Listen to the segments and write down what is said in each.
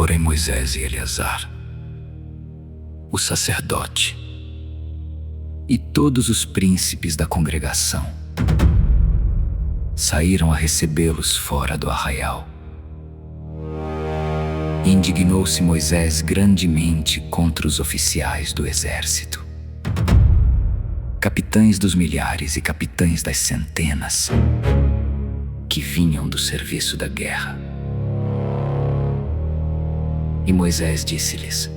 Porém Moisés e Eleazar, o sacerdote, e todos os príncipes da congregação saíram a recebê-los fora do arraial. Indignou-se Moisés grandemente contra os oficiais do exército, capitães dos milhares e capitães das centenas, que vinham do serviço da guerra. E Moisés disse-lhes: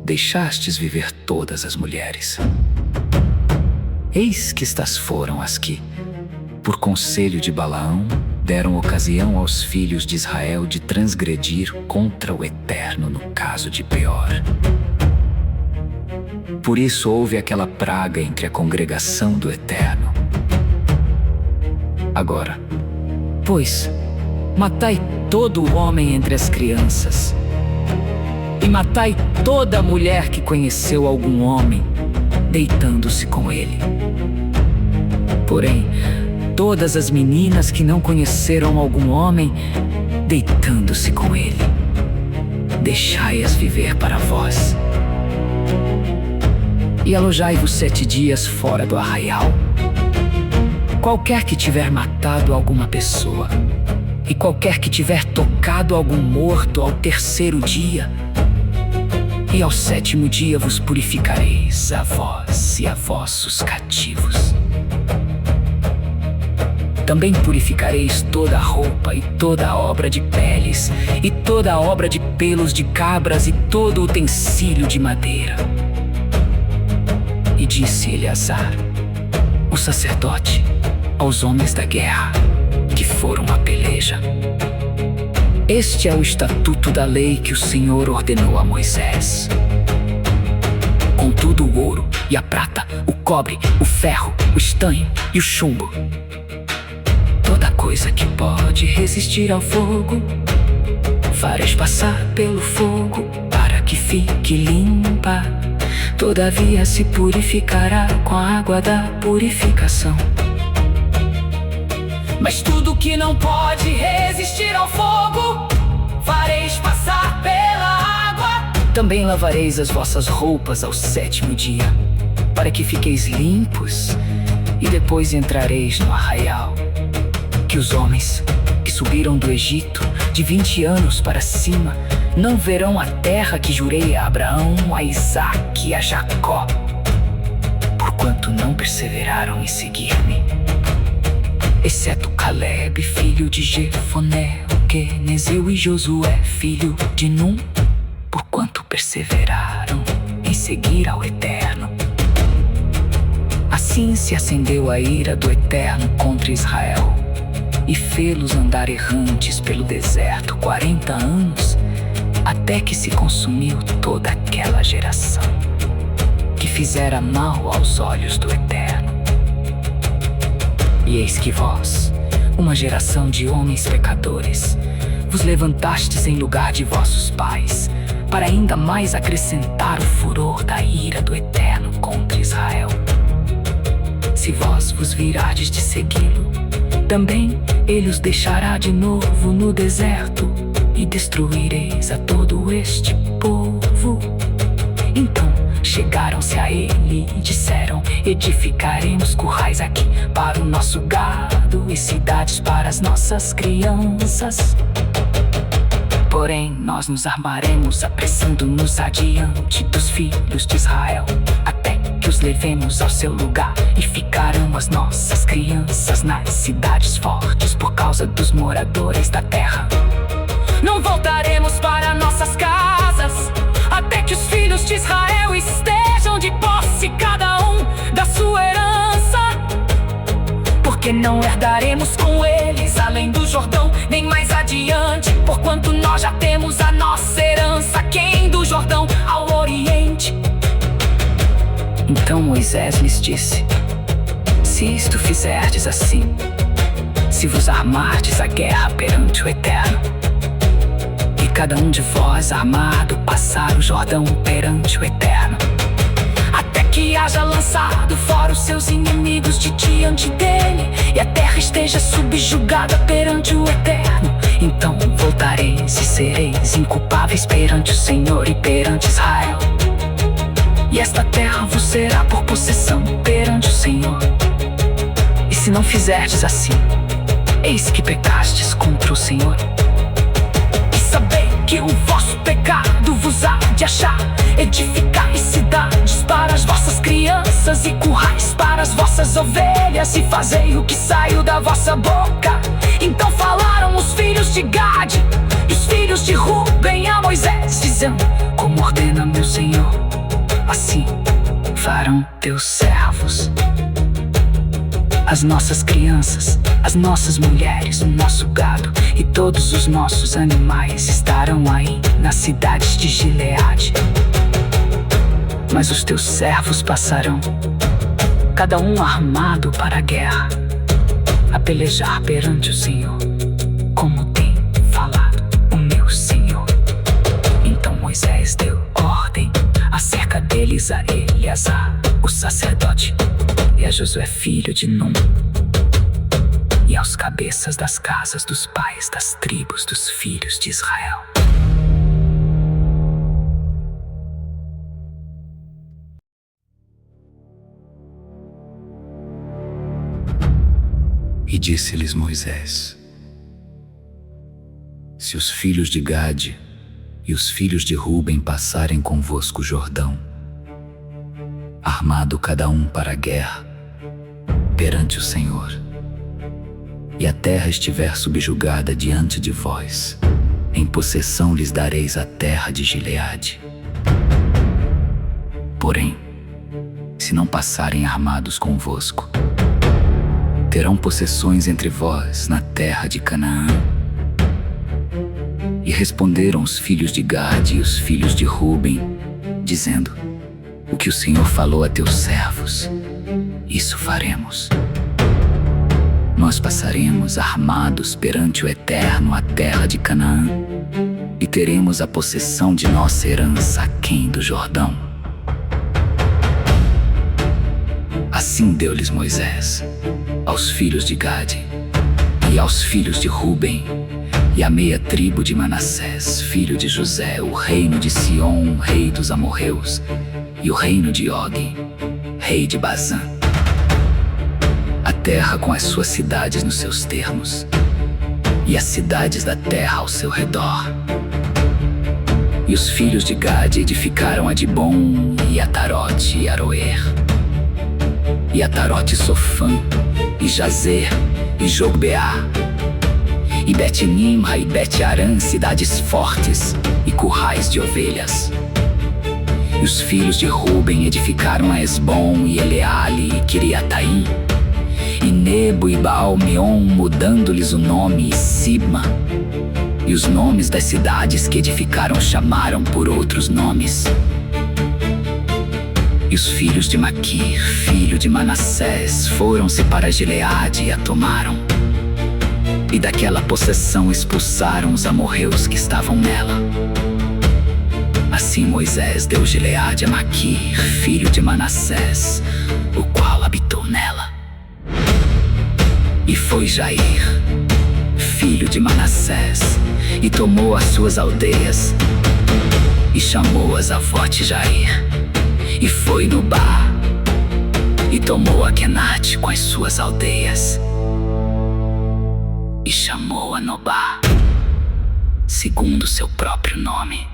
deixastes viver todas as mulheres. Eis que estas foram as que, por conselho de Balaão, deram ocasião aos filhos de Israel de transgredir contra o Eterno no caso de Peor. Por isso houve aquela praga entre a congregação do Eterno. Agora, pois, matai todo o homem entre as crianças, e matai toda a mulher que conheceu algum homem, deitando-se com ele. Porém, todas as meninas que não conheceram algum homem, deitando-se com ele, deixai-as viver para vós. E alojai-vos 7 dias fora do arraial. Qualquer que tiver matado alguma pessoa, e qualquer que tiver tocado algum morto ao 3º dia, e ao 7º dia vos purificareis a vós e a vossos cativos. Também purificareis toda a roupa e toda a obra de peles, e toda a obra de pelos de cabras e todo utensílio de madeira. E disse Eleazar, o sacerdote, aos homens da guerra que foram à peleja: este é o estatuto da lei que o Senhor ordenou a Moisés. Contudo, o ouro e a prata, o cobre, o ferro, o estanho e o chumbo, toda coisa que pode resistir ao fogo, fareis passar pelo fogo para que fique limpa. Todavia se purificará com a água da purificação. Mas tudo que não pode resistir ao fogo, fareis passar pela água. Também lavareis as vossas roupas ao 7º dia, para que fiqueis limpos, e depois entrareis no arraial. Que os homens que subiram do Egito de 20 anos para cima não verão a terra que jurei a Abraão, a Isaque e a Jacó, porquanto não perseveraram em seguir-me, exceto Caleb, filho de Jefoné, o quenezeu, e Josué, filho de Num, porquanto perseveraram em seguir ao Eterno. Assim se acendeu a ira do Eterno contra Israel, e fê-los andar errantes pelo deserto 40 anos, até que se consumiu toda aquela geração, que fizera mal aos olhos do Eterno. E eis que vós, uma geração de homens pecadores, vos levantastes em lugar de vossos pais, para ainda mais acrescentar o furor da ira do Eterno contra Israel. Se vós vos virardes de segui-lo, também ele os deixará de novo no deserto, e destruireis a todo este povo. Então chegaram-se a ele e disseram: edificaremos currais aqui para o nosso gado e cidades para as nossas crianças. Porém nós nos armaremos, apressando-nos adiante dos filhos de Israel, até que os levemos ao seu lugar, e ficarão as nossas crianças nas cidades fortes por causa dos moradores da terra. Não voltaremos para nossas casas, até que os filhos de Israel estejam de posse, cada um da sua herança. Porque não herdaremos com eles além do Jordão, nem mais adiante, porquanto nós já temos a nossa herança aquém do Jordão, ao oriente. Então Moisés lhes disse: se isto fizerdes assim, se vos armardes a guerra perante o Eterno, e cada um de vós armado passar o Jordão perante o Eterno, até que haja lançado fora os seus inimigos de diante dele, e a terra esteja subjugada perante o Eterno, então voltará voltareis e sereis inculpáveis perante o Senhor e perante Israel. E esta terra vos será por possessão perante o Senhor. E se não fizerdes assim, eis que pecastes contra o Senhor. E sabei que o vosso pecado vos há de achar. Edificai cidades para as vossas crianças e currais para as vossas ovelhas, e fazei o que saiu da vossa boca. Então falaram os filhos de Gade e os filhos de Ruben a Moisés, dizendo: como ordena meu Senhor, assim farão teus servos. As nossas crianças, as nossas mulheres, o nosso gado e todos os nossos animais estarão aí nas cidades de Gileade. Mas os teus servos passarão, cada um armado para a guerra, a pelejar perante o Senhor, como tem falado o meu Senhor. Então Moisés deu ordem acerca deles a Eleazar, o sacerdote, e a Josué filho de Num, e aos cabeças das casas dos pais das tribos dos filhos de Israel. E disse-lhes Moisés: se os filhos de Gade e os filhos de Ruben passarem convosco o Jordão, armado cada um para a guerra, perante o Senhor, e a terra estiver subjugada diante de vós, em possessão lhes dareis a terra de Gileade. Porém, se não passarem armados convosco, terão possessões entre vós na terra de Canaã. E responderam os filhos de Gade e os filhos de Ruben, dizendo: o que o Senhor falou a teus servos, isso faremos. Nós passaremos armados perante o Eterno a terra de Canaã, e teremos a possessão de nossa herança aquém do Jordão. Assim deu-lhes Moisés aos filhos de Gade e aos filhos de Ruben e a meia tribo de Manassés, filho de José, o reino de Sion, rei dos amorreus, e o reino de Og, rei de Bazã, a terra com as suas cidades nos seus termos, e as cidades da terra ao seu redor. E os filhos de Gade edificaram a Dibon, e Atarote, e Aroer, e Atarote Sofã, e Jazer, e Jogbeá, e Bet-Nimra e Bet-Arã, cidades fortes, e currais de ovelhas. E os filhos de Ruben edificaram a Esbom, e Eleale, e Kiriataim, e Nebo e Baal-meon, mudando-lhes o nome, e Sibma. E os nomes das cidades que edificaram chamaram por outros nomes. E os filhos de Maquir, filho de Manassés, foram-se para Gileade e a tomaram. E daquela possessão expulsaram os amorreus que estavam nela. Assim Moisés deu Gileade a Maquir, filho de Manassés, o qual habitou nela. E foi Jair, filho de Manassés, e tomou as suas aldeias, e chamou-as Avote Jair. E foi Nubá, e tomou a Kenate com as suas aldeias, e chamou a Nobá, segundo seu próprio nome.